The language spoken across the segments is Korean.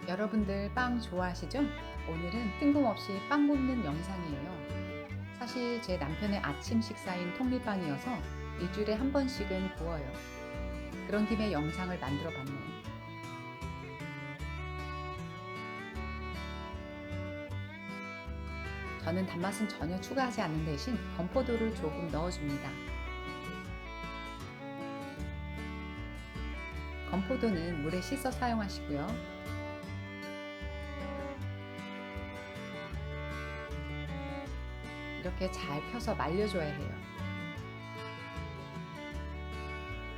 여러분들 빵 좋아하시죠? 오늘은 뜬금없이 빵 굽는 영상이에요. 사실 제 남편의 아침 식사인 통밀빵이어서 일주일에 한 번씩은 구워요. 그런 김에 영상을 만들어 봤네요. 저는 단맛은 전혀 추가하지 않는 대신 건포도를 조금 넣어줍니다. 건포도는 물에 씻어 사용하시고요. 이렇게 잘 펴서 말려줘야 해요.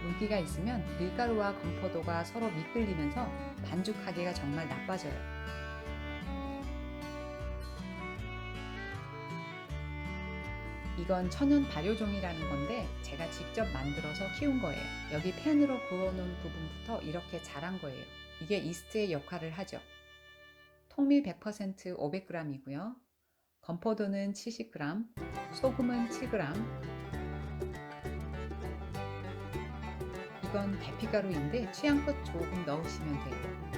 물기가 있으면 밀가루와 건포도가 서로 미끌리면서 반죽하기가 정말 나빠져요. 이건 천연 발효종이라는 건데 제가 직접 만들어서 키운 거예요. 여기 팬으로 구워놓은 부분부터 이렇게 자란 거예요. 이게 이스트의 역할을 하죠. 통밀 100% 500g이고요. 건포도는 70g, 소금은 7g, 이건 계피가루인데 취향껏 조금 넣으시면 돼요.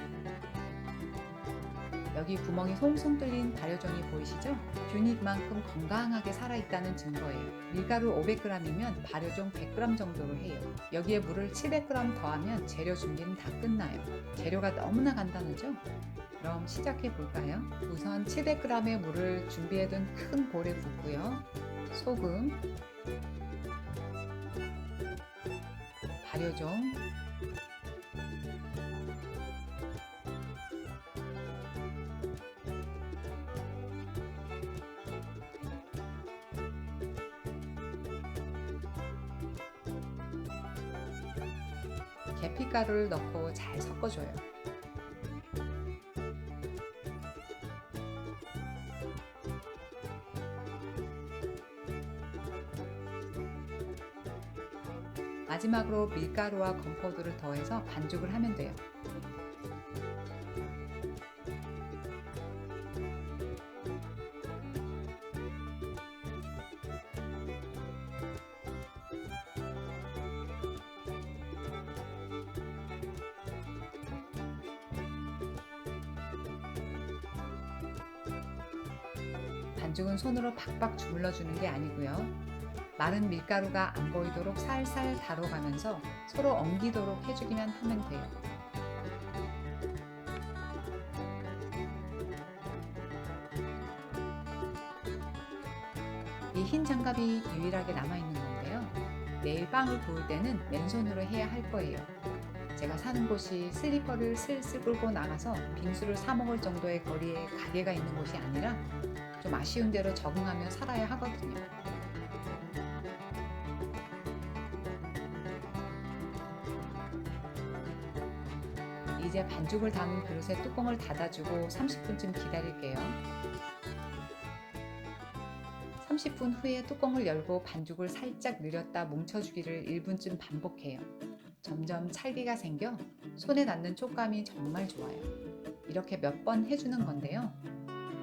여기 구멍이 송송 뚫린 발효종이 보이시죠? 균이 그만큼 건강하게 살아있다는 증거예요. 밀가루 500g이면 발효종 100g 정도로 해요. 여기에 물을 700g 더하면 재료 준비는 다 끝나요. 재료가 너무나 간단하죠? 그럼 시작해 볼까요? 우선 700g의 물을 준비해둔 큰 볼에 붓고요. 소금, 발효종, 계피가루를 넣고 잘 섞어줘요. 마지막으로 밀가루와 건포도를 더해서 반죽을 하면 돼요. 반죽은 손으로 박박 주물러주는 게 아니고요. 마른 밀가루가 안 보이도록 살살 다뤄가면서 서로 엉기도록 해주기만 하면 돼요. 이 흰 장갑이 유일하게 남아있는 건데요. 내일 빵을 구울 때는 맨손으로 해야 할 거예요. 제가 사는 곳이 슬리퍼를 슬슬 끌고 나가서 빙수를 사 먹을 정도의 거리에 가게가 있는 곳이 아니라 좀 아쉬운 대로 적응하며 살아야 하거든요. 이제 반죽을 담은 그릇에 뚜껑을 닫아주고 30분쯤 기다릴게요. 30분 후에 뚜껑을 열고 반죽을 살짝 늘렸다 뭉쳐주기를 1분쯤 반복해요. 점점 찰기가 생겨 손에 닿는 촉감이 정말 좋아요. 이렇게 몇 번 해주는 건데요.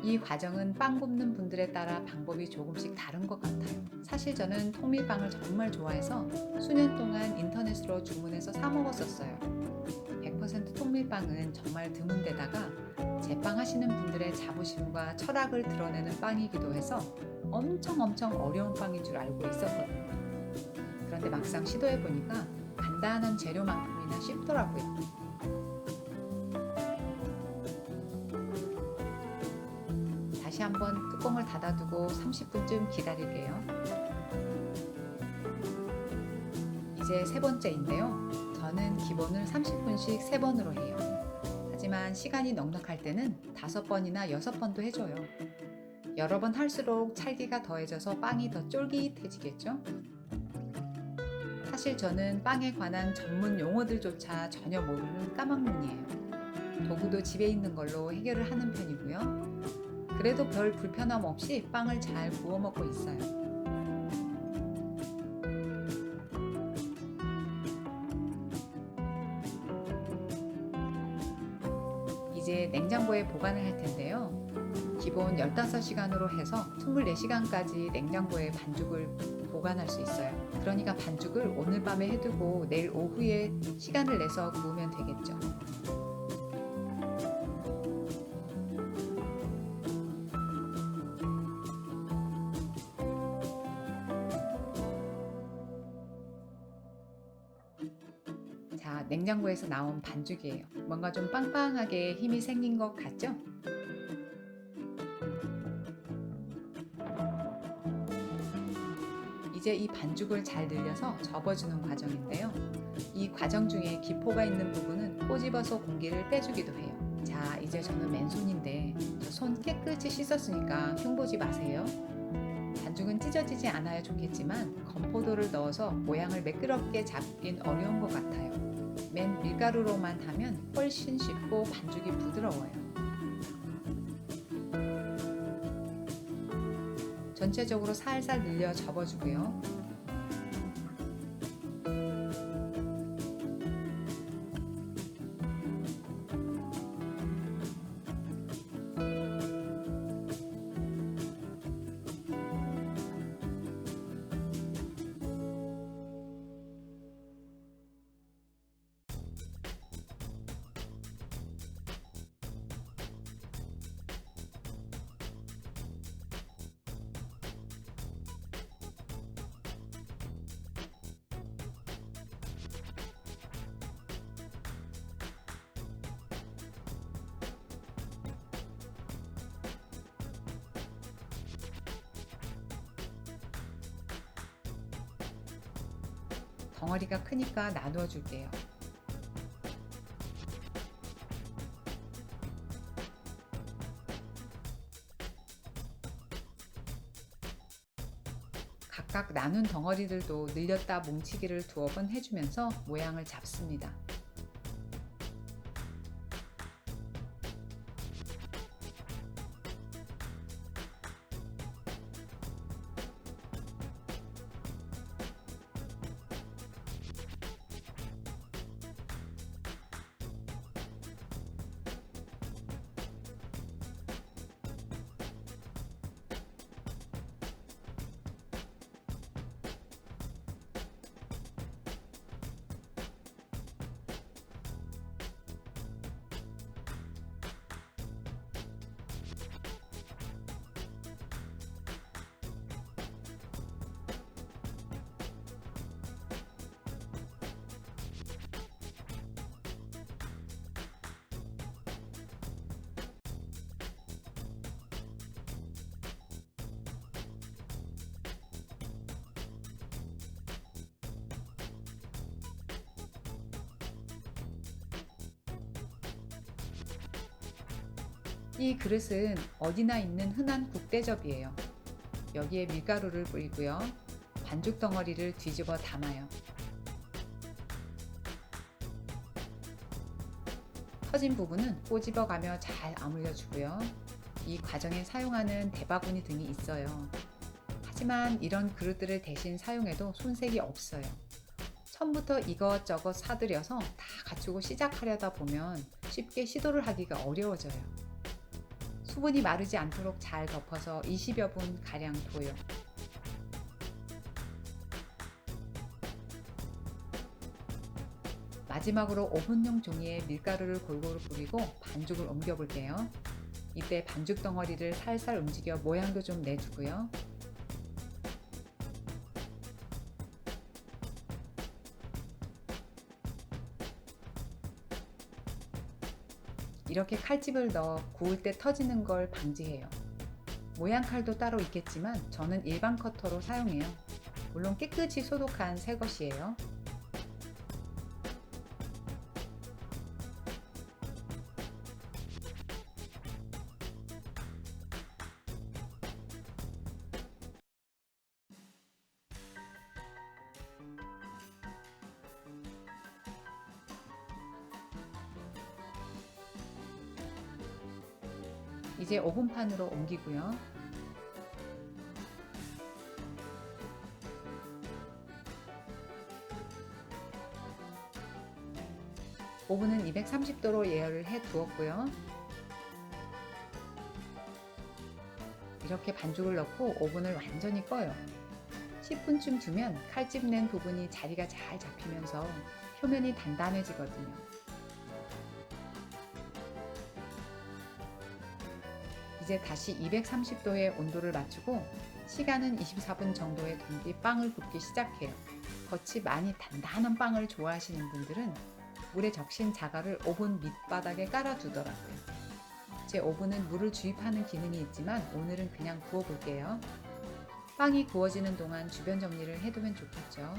이 과정은 빵 굽는 분들에 따라 방법이 조금씩 다른 것 같아요. 사실 저는 통밀빵을 정말 좋아해서 수년 동안 인터넷으로 주문해서 사 먹었었어요. 100% 통밀빵은 정말 드문 데다가 제빵 하시는 분들의 자부심과 철학을 드러내는 빵이기도 해서 엄청 어려운 빵인 줄 알고 있었거든요. 그런데 막상 시도해보니까 간단한 재료만큼이나 쉽더라고요. 다시 한번 뚜껑을 닫아두고 30분쯤 기다릴게요. 이제 세 번째인데요. 저는 기본을 30분씩 3번으로 해요. 하지만 시간이 넉넉할 때는 5번이나 6번도 해줘요. 여러 번 할수록 찰기가 더해져서 빵이 더 쫄깃해지겠죠? 사실 저는 빵에 관한 전문 용어들조차 전혀 모르는 까막눈이에요. 도구도 집에 있는 걸로 해결을 하는 편이고요. 그래도 별 불편함 없이 빵을 잘 구워 먹고 있어요. 이제 냉장고에 보관을 할 텐데요. 기본 15시간으로 해서 24시간까지 냉장고에 반죽을 보관할 수 있어요. 그러니까 반죽을 오늘 밤에 해두고 내일 오후에 시간을 내서 구우면 되겠죠. 냉장고에서 나온 반죽이에요. 뭔가 좀 빵빵하게 힘이 생긴 것 같죠? 이제 이 반죽을 잘 늘려서 접어주는 과정인데요. 이 과정 중에 기포가 있는 부분은 꼬집어서 공기를 빼주기도 해요. 자, 이제 저는 맨손인데 저 손 깨끗이 씻었으니까 흉보지 마세요. 반죽은 찢어지지 않아야 좋겠지만 건포도를 넣어서 모양을 매끄럽게 잡긴 어려운 것 같아요. 맨 밀가루로만 하면 훨씬 쉽고 반죽이 부드러워요. 전체적으로 살살 늘려 접어주고요. 덩어리가 크니까 나누어 줄게요. 각각 나눈 덩어리들도 늘렸다 뭉치기를 두어 번 해주면서 모양을 잡습니다. 이 그릇은 어디나 있는 흔한 국대접이에요. 여기에 밀가루를 뿌리고요. 반죽 덩어리를 뒤집어 담아요. 터진 부분은 꼬집어 가며 잘 아물려 주고요. 이 과정에 사용하는 대바구니 등이 있어요. 하지만 이런 그릇들을 대신 사용해도 손색이 없어요. 처음부터 이것저것 사들여서 다 갖추고 시작하려다 보면 쉽게 시도를 하기가 어려워져요. 수분이 마르지 않도록 잘 덮어서 20여 분 가량 둬요. 마지막으로 오븐용 종이에 밀가루를 골고루 뿌리고 반죽을 옮겨 볼게요. 이때 반죽 덩어리를 살살 움직여 모양도 좀 내주고요. 이렇게 칼집을 넣어 구울 때 터지는 걸 방지해요. 모양 칼도 따로 있겠지만 저는 일반 커터로 사용해요. 물론 깨끗이 소독한 새 것이에요. 이제 오븐판으로 옮기고요. 오븐은 230도로 예열을 해 두었고요. 이렇게 반죽을 넣고 오븐을 완전히 꺼요. 10분쯤 두면 칼집 낸 부분이 자리가 잘 잡히면서 표면이 단단해지거든요. 이제 다시 230도의 온도를 맞추고 시간은 24분 정도에 둔 뒤 빵을 굽기 시작해요. 겉이 많이 단단한 빵을 좋아하시는 분들은 물에 적신 자갈을 오븐 밑바닥에 깔아두더라고요. 제 오븐은 물을 주입하는 기능이 있지만 오늘은 그냥 구워볼게요. 빵이 구워지는 동안 주변 정리를 해두면 좋겠죠.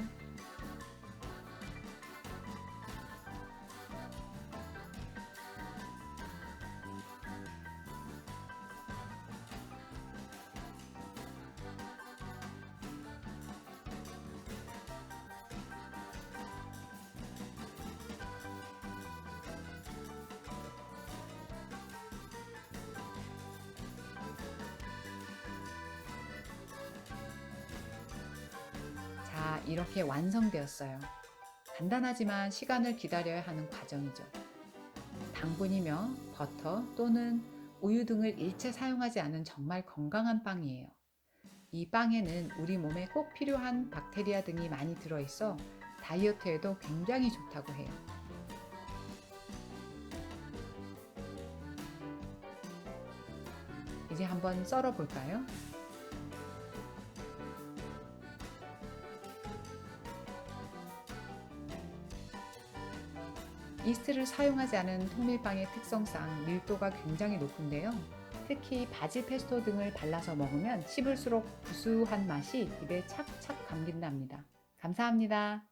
자, 이렇게 완성되었어요. 간단하지만 시간을 기다려야 하는 과정이죠. 당분이며 버터 또는 우유 등을 일체 사용하지 않은 정말 건강한 빵이에요. 이 빵에는 우리 몸에 꼭 필요한 박테리아 등이 많이 들어있어 다이어트에도 굉장히 좋다고 해요. 이제 한번 썰어 볼까요? 이스트를 사용하지 않은 통밀빵의 특성상 밀도가 굉장히 높은데요. 특히 바질 페스토 등을 발라서 먹으면 씹을수록 구수한 맛이 입에 착착 감긴답니다. 감사합니다.